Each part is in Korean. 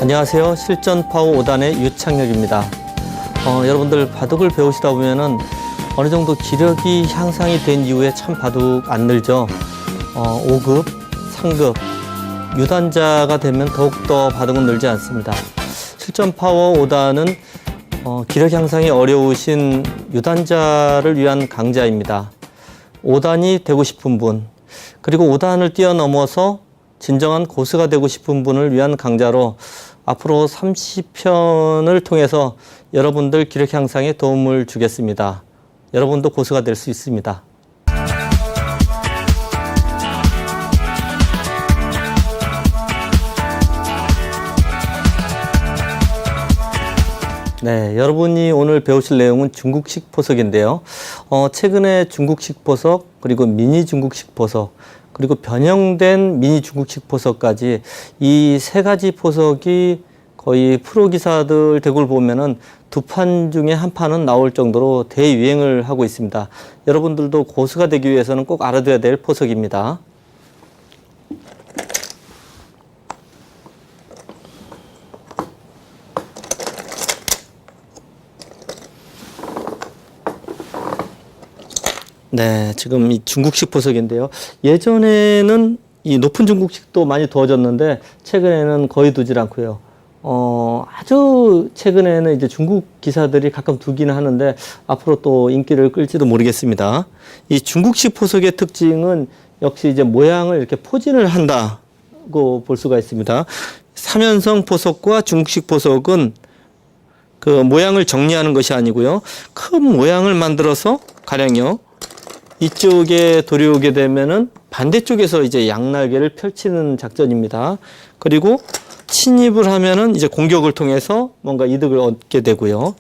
안녕하세요. 실전파워 5단의 유창혁입니다. 여러분들 바둑을 배우시다 보면은 어느 정도 기력이 향상이 된 이후에 참 바둑 안 늘죠. 5급, 상급, 유단자가 되면 더욱더 바둑은 늘지 않습니다. 실전파워 5단은 기력 향상이 어려우신 유단자를 위한 강좌입니다. 5단이 되고 싶은 분, 그리고 5단을 뛰어넘어서 진정한 고수가 되고 싶은 분을 위한 강좌로 앞으로 30편을 통해서 여러분들 기력 향상에 도움을 주겠습니다. 여러분도 고수가 될 수 있습니다. 네, 여러분이 오늘 배우실 내용은 중국식 포석인데요. 최근에 중국식 포석, 그리고 미니 중국식 포석, 그리고 변형된 미니 중국식 포석까지 이 세 가지 포석이 거의 프로 기사들 대구를 보면은 두 판 중에 한 판은 나올 정도로 대유행을 하고 있습니다. 여러분들도 고수가 되기 위해서는 꼭 알아둬야 될 포석입니다. 네, 지금 이 중국식 포석인데요. 예전에는 이 높은 중국식도 많이 두어졌는데 최근에는 거의 두질 않고요. 아주 최근에는 이제 중국 기사들이 가끔 두기는 하는데 앞으로 또 인기를 끌지도 모르겠습니다. 이 중국식 포석의 특징은 역시 이제 모양을 이렇게 포진을 한다고 볼 수가 있습니다. 삼연성 포석과 중국식 포석은 그 모양을 정리하는 것이 아니고요. 큰 모양을 만들어서 가령요. 이쪽에 돌이 오게 되면은 반대쪽에서 이제 양날개를 펼치는 작전입니다. 그리고 침입을 하면은 이제 공격을 통해서 뭔가 이득을 얻게 되고요.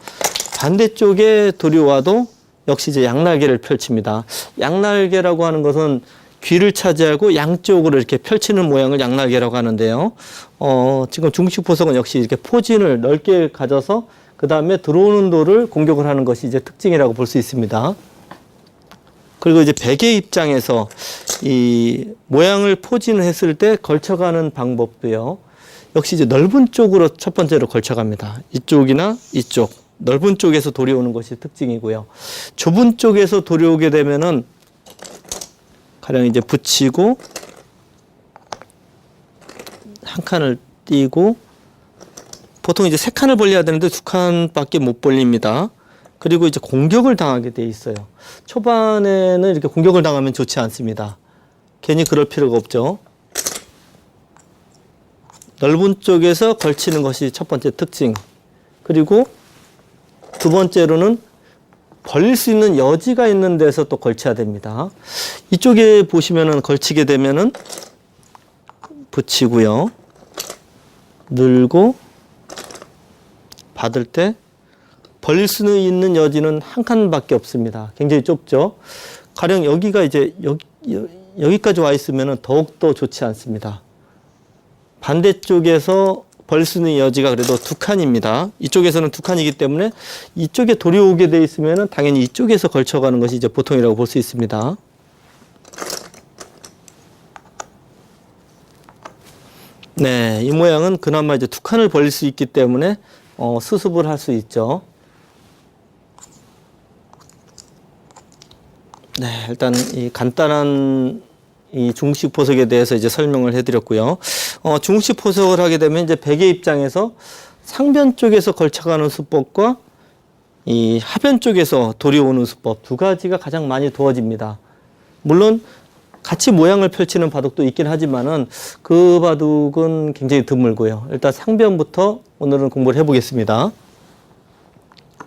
반대쪽에 돌이 와도 역시 이제 양날개를 펼칩니다. 양날개라고 하는 것은 귀를 차지하고 양쪽으로 이렇게 펼치는 모양을 양날개라고 하는데요. 지금 중국식 포석은 역시 이렇게 포진을 넓게 가져서 그 다음에 들어오는 돌을 공격을 하는 것이 이제 특징이라고 볼 수 있습니다. 그리고 이제 백의 입장에서 이 모양을 포진을 했을 때 걸쳐가는 방법도요. 역시 이제 넓은 쪽으로 첫 번째로 걸쳐갑니다. 이쪽이나 이쪽. 넓은 쪽에서 돌이 오는 것이 특징이고요. 좁은 쪽에서 돌이 오게 되면은 가령 이제 붙이고 한 칸을 띄고 보통 이제 세 칸을 벌려야 되는데 두 칸밖에 못 벌립니다. 그리고 이제 공격을 당하게 돼 있어요. 초반에는 이렇게 공격을 당하면 좋지 않습니다. 괜히 그럴 필요가 없죠. 넓은 쪽에서 걸치는 것이 첫 번째 특징. 그리고 두 번째로는 벌릴 수 있는 여지가 있는 데서 또 걸쳐야 됩니다. 이쪽에 보시면은 걸치게 되면은 붙이고요. 늘고 받을 때 벌릴 수 있는 여지는 한 칸밖에 없습니다. 굉장히 좁죠. 가령 여기가 이제 여기까지 와 있으면 더욱더 좋지 않습니다. 반대쪽에서 벌릴 수 있는 여지가 그래도 두 칸입니다. 이쪽에서는 두 칸이기 때문에 이쪽에 돌이 오게 돼 있으면 당연히 이쪽에서 걸쳐가는 것이 이제 보통이라고 볼 수 있습니다. 네, 이 모양은 그나마 이제 두 칸을 벌릴 수 있기 때문에 수습을 할 수 있죠. 네, 일단 이 간단한 이 중국식 포석에 대해서 이제 설명을 해드렸고요. 중국식 포석을 하게 되면 이제 백의 입장에서 상변 쪽에서 걸쳐가는 수법과 이 하변 쪽에서 돌이 오는 수법 두 가지가 가장 많이 두어집니다. 물론 같이 모양을 펼치는 바둑도 있긴 하지만은 그 바둑은 굉장히 드물고요. 일단 상변부터 오늘은 공부를 해보겠습니다.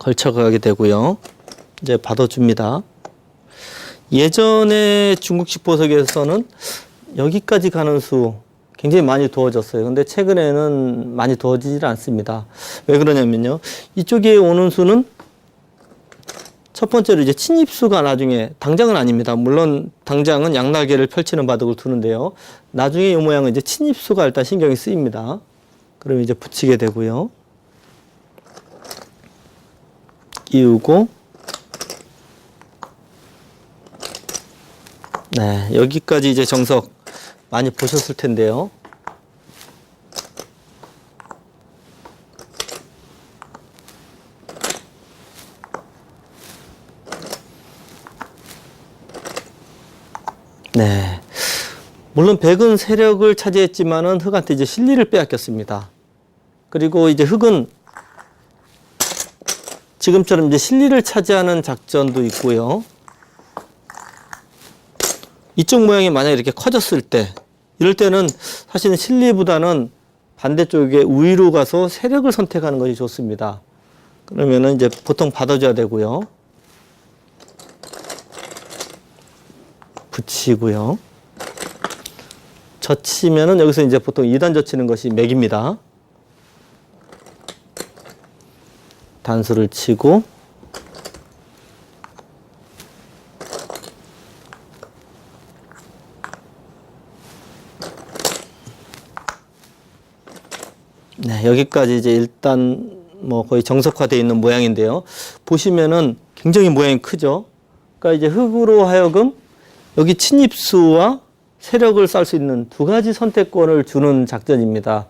걸쳐가게 되고요. 이제 받아줍니다. 예전에 중국식 포석에서는 여기까지 가는 수 굉장히 많이 두어졌어요. 근데 최근에는 많이 두어지질 않습니다. 왜 그러냐면요. 이쪽에 오는 수는 첫 번째로 이제 침입수가 나중에 당장은 아닙니다. 물론 당장은 양날개를 펼치는 바둑을 두는데요. 나중에 이 모양은 이제 침입수가 일단 신경이 쓰입니다. 그러면 이제 붙이게 되고요. 끼우고 네, 여기까지 이제 정석 많이 보셨을 텐데요. 네. 물론 백은 세력을 차지했지만은 흑한테 이제 실리를 빼앗겼습니다. 그리고 이제 흑은 지금처럼 이제 실리를 차지하는 작전도 있고요. 이쪽 모양이 만약에 이렇게 커졌을 때, 이럴 때는 사실은 실리보다는 반대쪽에 우위로 가서 세력을 선택하는 것이 좋습니다. 그러면은 이제 보통 받아줘야 되고요. 붙이고요. 젖히면은 여기서 이제 보통 2단 젖히는 것이 맥입니다. 단수를 치고 네, 여기까지 이제 일단 뭐 거의 정석화되어 있는 모양인데요. 보시면은 굉장히 모양이 크죠. 그러니까 이제 흑으로 하여금 여기 침입수와 세력을 쌓을 수 있는 두 가지 선택권을 주는 작전입니다.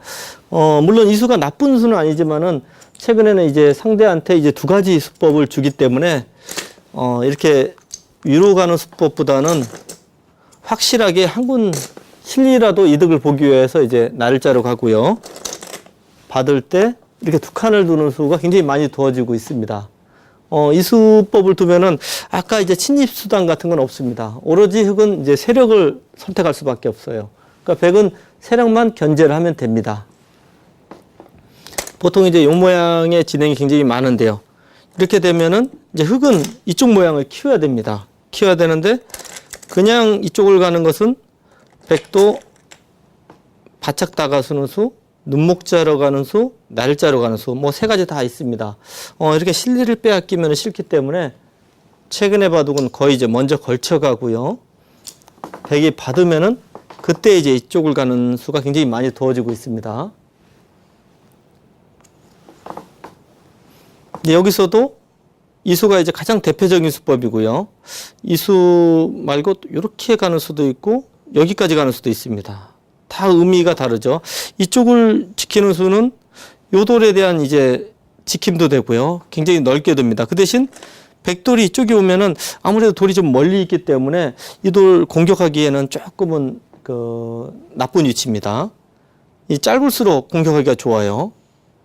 물론 이 수가 나쁜 수는 아니지만은 최근에는 이제 상대한테 이제 두 가지 수법을 주기 때문에 이렇게 위로 가는 수법보다는 확실하게 한 군 실리라도 이득을 보기 위해서 이제 날짜로 가고요. 받을 때 이렇게 두 칸을 두는 수가 굉장히 많이 두어지고 있습니다. 이 수법을 두면은 아까 이제 침입 수단 같은 건 없습니다. 오로지 흑은 이제 세력을 선택할 수밖에 없어요. 그러니까 백은 세력만 견제를 하면 됩니다. 보통 이제 이 모양의 진행이 굉장히 많은데요. 이렇게 되면은 이제 흑은 이쪽 모양을 키워야 됩니다. 키워야 되는데 그냥 이쪽을 가는 것은 백도 바짝 다가서는 수, 눈목자로 가는 수, 날짜로 가는 수, 뭐 세 가지 다 있습니다. 이렇게 실리를 빼앗기면 싫기 때문에 최근에 바둑은 거의 이제 먼저 걸쳐가고요. 백이 받으면은 그때 이제 이쪽을 가는 수가 굉장히 많이 두어지고 있습니다. 여기서도 이 수가 이제 가장 대표적인 수법이고요. 이 수 말고 이렇게 가는 수도 있고 여기까지 가는 수도 있습니다. 다 의미가 다르죠. 이쪽을 지키는 수는 요 돌에 대한 이제 지킴도 되고요. 굉장히 넓게 둡니다. 그 대신 백돌이 이쪽에 오면은 아무래도 돌이 좀 멀리 있기 때문에 이 돌 공격하기에는 조금은 나쁜 위치입니다. 이 짧을수록 공격하기가 좋아요.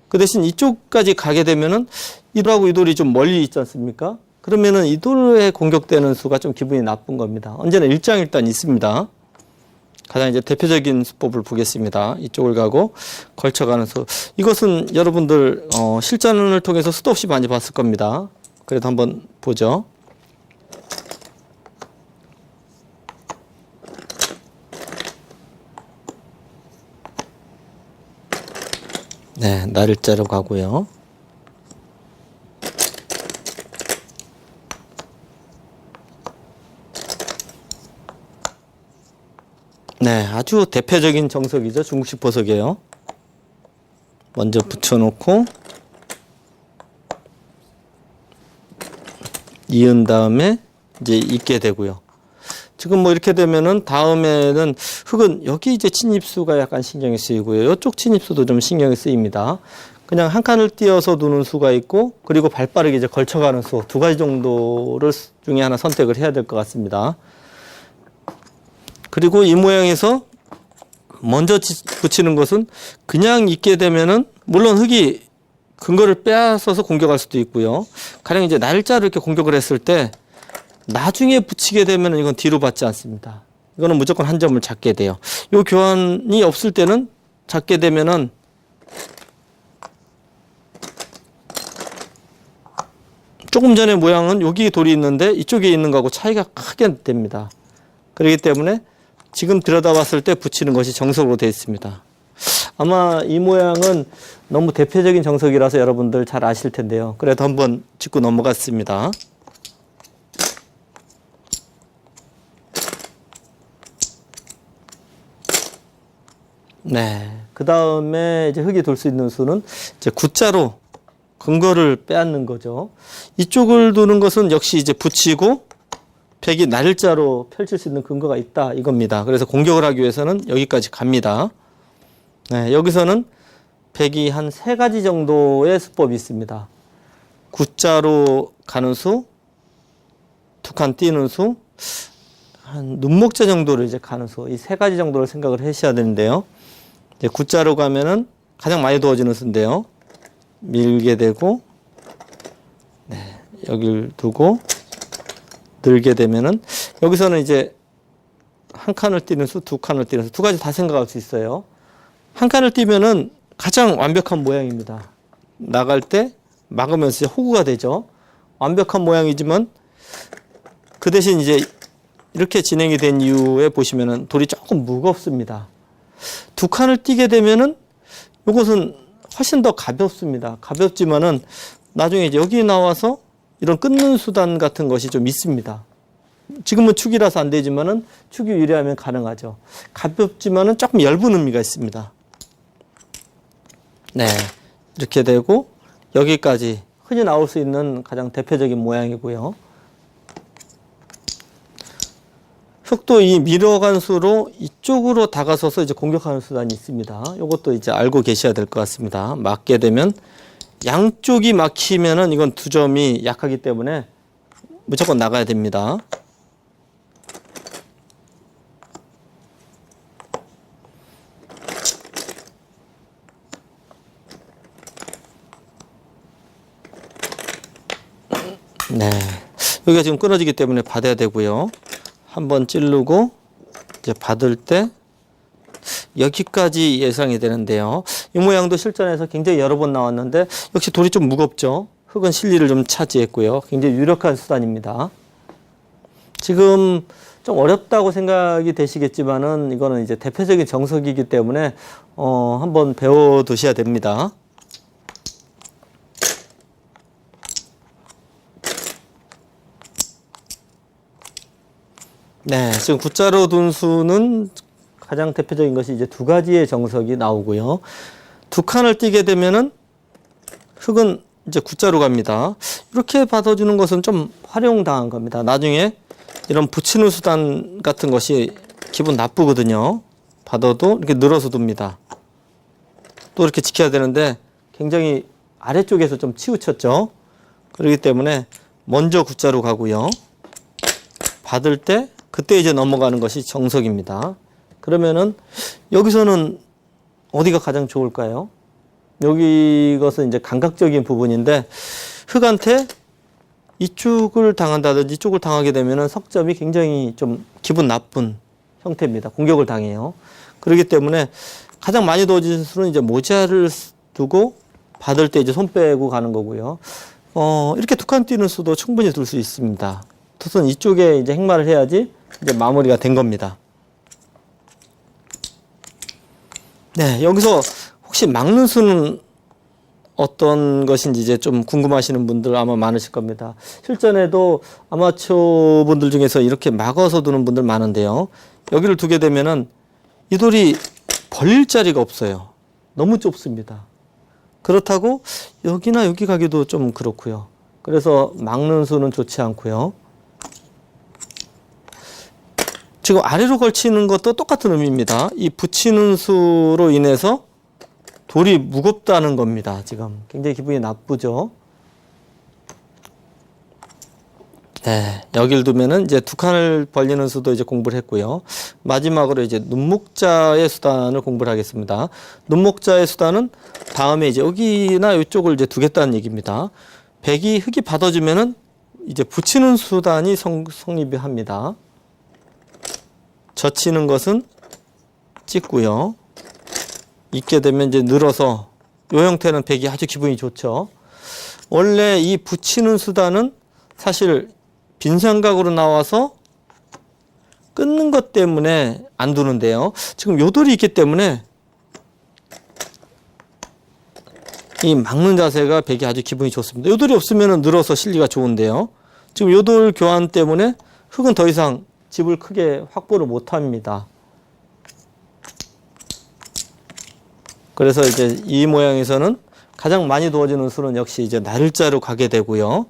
그 대신 이쪽까지 가게 되면은 이 돌하고 이 돌이 좀 멀리 있지 않습니까? 그러면은 이 돌에 공격되는 수가 좀 기분이 나쁜 겁니다. 언제나 일장일단 있습니다. 가장 이제 대표적인 수법을 보겠습니다. 이쪽을 가고 걸쳐가는 수. 이것은 여러분들 실전을 통해서 수도 없이 많이 봤을 겁니다. 그래도 한번 보죠. 네, 날짜로 가고요. 네, 아주 대표적인 정석이죠. 중국식 보석이에요. 먼저 붙여놓고 이은 다음에 이제 잇게 되고요. 지금 뭐 이렇게 되면은 다음에는 흑은 여기 이제 침입수가 약간 신경이 쓰이고요. 이쪽 침입수도 좀 신경이 쓰입니다. 그냥 한 칸을 띄어서 두는 수가 있고 그리고 발빠르게 이제 걸쳐가는 수 두 가지 정도를 중에 하나 선택을 해야 될 것 같습니다. 그리고 이 모양에서 먼저 붙이는 것은 그냥 있게 되면은 물론 흑이 근거를 빼앗아서 공격할 수도 있고요. 가령 이제 날짜를 이렇게 공격을 했을 때 나중에 붙이게 되면은 이건 뒤로 받지 않습니다. 이거는 무조건 한 점을 잡게 돼요. 요 교환이 없을 때는 잡게 되면은 조금 전에 모양은 여기 돌이 있는데 이쪽에 있는 거하고 차이가 크게 됩니다. 그렇기 때문에 지금 들여다봤을 때 붙이는 것이 정석으로 되어 있습니다. 아마 이 모양은 너무 대표적인 정석이라서 여러분들 잘 아실 텐데요. 그래도 한번 짚고 넘어갔습니다. 네. 그 다음에 이제 흑이 돌 수 있는 수는 이제 구자로 근거를 빼앗는 거죠. 이쪽을 두는 것은 역시 이제 붙이고 백이 날짜로 펼칠 수 있는 근거가 있다 이겁니다. 그래서 공격을 하기 위해서는 여기까지 갑니다. 네, 여기서는 백이 한 세 가지 정도의 수법이 있습니다. 구자로 가는 수, 두 칸 띄는 수, 한 눈목자 정도를 이제 가는 수, 이 세 가지 정도를 생각을 하셔야 되는데요. 이제 X자로 가면은 가장 많이 두어지는 수인데요. 밀게 되고, 네, 여기를 두고, 늘게 되면은, 여기서는 이제 한 칸을 띄는 수, 두 칸을 띄는 수, 두 가지 다 생각할 수 있어요. 한 칸을 띄면은 가장 완벽한 모양입니다. 나갈 때 막으면서 호구가 되죠. 완벽한 모양이지만 그 대신 이제 이렇게 진행이 된 이후에 보시면은 돌이 조금 무겁습니다. 두 칸을 띄게 되면은 이것은 훨씬 더 가볍습니다. 가볍지만은 나중에 이제 여기 나와서 이런 끊는 수단 같은 것이 좀 있습니다. 지금은 축이라서 안 되지만은 축이 유리하면 가능하죠. 가볍지만은 조금 얇은 의미가 있습니다. 네, 이렇게 되고 여기까지 흔히 나올 수 있는 가장 대표적인 모양이고요. 흑도 이 밀어간 수로 이쪽으로 다가서서 이제 공격하는 수단이 있습니다. 이것도 이제 알고 계셔야 될 것 같습니다. 막게 되면 양쪽이 막히면은 이건 두 점이 약하기 때문에 무조건 나가야 됩니다. 네, 여기가 지금 끊어지기 때문에 받아야 되고요. 한번 찌르고 이제 받을 때 여기까지 예상이 되는데요. 이 모양도 실전에서 굉장히 여러 번 나왔는데 역시 돌이 좀 무겁죠. 흙은 실리를 좀 차지했고요. 굉장히 유력한 수단입니다. 지금 좀 어렵다고 생각이 되시겠지만은 이거는 이제 대표적인 정석이기 때문에 한번 배워 두셔야 됩니다. 네, 지금 X자로 둔 수는 가장 대표적인 것이 이제 두 가지의 정석이 나오고요. 두 칸을 띄게 되면은 흙은 이제 X자로 갑니다. 이렇게 받아주는 것은 좀 활용당한 겁니다. 나중에 이런 붙이는 수단 같은 것이 기분 나쁘거든요. 받아도 이렇게 늘어서 둡니다. 또 이렇게 지켜야 되는데 굉장히 아래쪽에서 좀 치우쳤죠. 그렇기 때문에 먼저 X자로 가고요. 받을 때 그때 이제 넘어가는 것이 정석입니다. 그러면은 여기서는 어디가 가장 좋을까요? 여기 것은 이제 감각적인 부분인데 흙한테 이쪽을 당한다든지 이쪽을 당하게 되면은 석점이 굉장히 좀 기분 나쁜 형태입니다. 공격을 당해요. 그렇기 때문에 가장 많이 두어진 수는 이제 모자를 두고 받을 때 이제 손 빼고 가는 거고요. 이렇게 두 칸 띄는 수도 충분히 둘 수 있습니다. 톳은 이쪽에 이제 행마를 해야지 이제 마무리가 된 겁니다. 네, 여기서 혹시 막는 수는 어떤 것인지 이제 좀 궁금하시는 분들 아마 많으실 겁니다. 실전에도 아마추어 분들 중에서 이렇게 막아서 두는 분들 많은데요. 여기를 두게 되면은 이 돌이 벌릴 자리가 없어요. 너무 좁습니다. 그렇다고 여기나 여기 가기도 좀 그렇고요. 그래서 막는 수는 좋지 않고요. 지금 아래로 걸치는 것도 똑같은 의미입니다. 이 붙이는 수로 인해서 돌이 무겁다는 겁니다. 지금 굉장히 기분이 나쁘죠. 네, 여길 두면은 이제 두 칸을 벌리는 수도 이제 공부를 했고요. 마지막으로 이제 눈목자의 수단을 공부를 하겠습니다. 눈목자의 수단은 다음에 이제 여기나 이쪽을 이제 두겠다는 얘기입니다. 백이 흙이 받아주면은 이제 붙이는 수단이 성립이 합니다. 젖히는 것은 찍고요. 있게 되면 이제 늘어서 이 형태는 백이 아주 기분이 좋죠. 원래 이 붙이는 수단은 사실 빈삼각으로 나와서 끊는 것 때문에 안 두는데요. 지금 요 돌이 있기 때문에 이 막는 자세가 백이 아주 기분이 좋습니다. 요 돌이 없으면 늘어서 실리가 좋은데요. 지금 요 돌 교환 때문에 흙은 더 이상 집을 크게 확보를 못 합니다. 그래서 이제 이 모양에서는 가장 많이 두어지는 수는 역시 이제 날짜로 가게 되고요.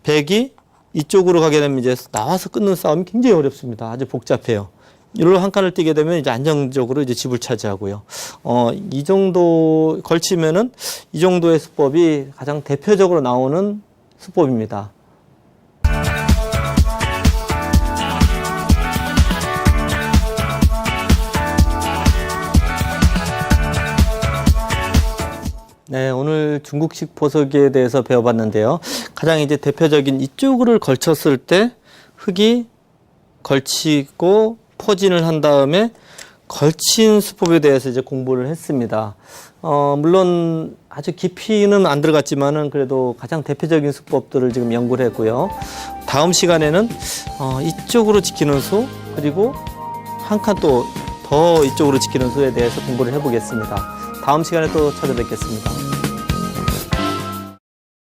백이 이쪽으로 가게 되면 이제 나와서 끊는 싸움이 굉장히 어렵습니다. 아주 복잡해요. 이로 한 칸을 띄게 되면 이제 안정적으로 이제 집을 차지하고요. 이 정도 걸치면은 이 정도의 수법이 가장 대표적으로 나오는 수법입니다. 중국식 보석에 대해서 배워봤는데요. 가장 이제 대표적인 이쪽을 걸쳤을 때 흙이 걸치고 포진을 한 다음에 걸친 수법에 대해서 이제 공부를 했습니다. 물론 아주 깊이는 안 들어갔지만은 그래도 가장 대표적인 수법들을 지금 연구를 했고요. 다음 시간에는 이쪽으로 지키는 수, 그리고 한 칸 또 더 이쪽으로 지키는 수에 대해서 공부를 해보겠습니다. 다음 시간에 또 찾아뵙겠습니다.